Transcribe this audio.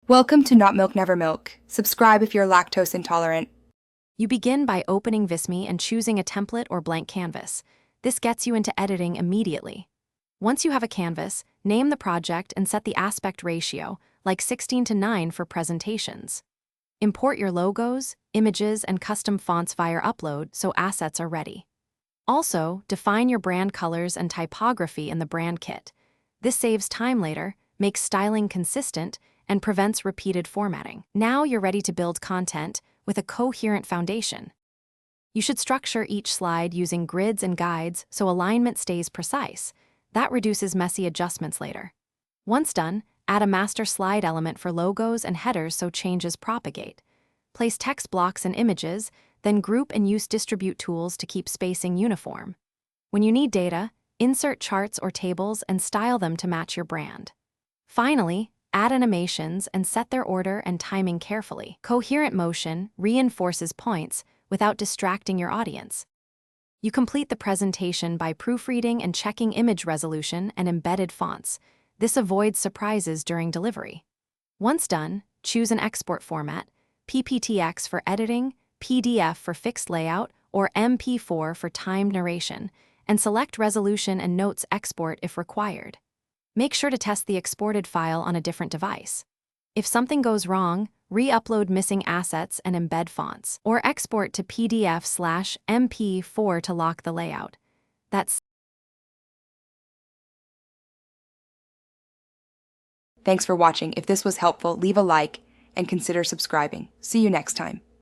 Welcome to Not Milk Never Milk. Subscribe if you're lactose intolerant. You begin by opening Visme and choosing a template or blank canvas. This gets you into editing immediately. Once you have a canvas, name the project and set the aspect ratio, like 16:9 for presentations. Import your logos, images, and custom fonts via upload so assets are ready. Also, define your brand colors and typography in the brand kit. This saves time later, makes styling consistent, and prevents repeated formatting. Now you're ready to build content with a coherent foundation. You should structure each slide using grids and guides so alignment stays precise. That reduces messy adjustments later. Once done, add a master slide element for logos and headers so changes propagate. Place text blocks and images, then group and use distribute tools to keep spacing uniform. When you need data, insert charts or tables and style them to match your brand. Finally, add animations and set their order and timing carefully. Coherent motion reinforces points without distracting your audience. You complete the presentation by proofreading and checking image resolution and embedded fonts. This avoids surprises during delivery. Once done, choose an export format, PPTX for editing, PDF for fixed layout, or MP4 for timed narration, and select resolution and notes export if required. Make sure to test the exported file on a different device. If something goes wrong, re-upload missing assets and embed fonts, or export to PDF/MP4 to lock the layout. Thanks for watching. If this was helpful, leave a like and consider subscribing. See you next time.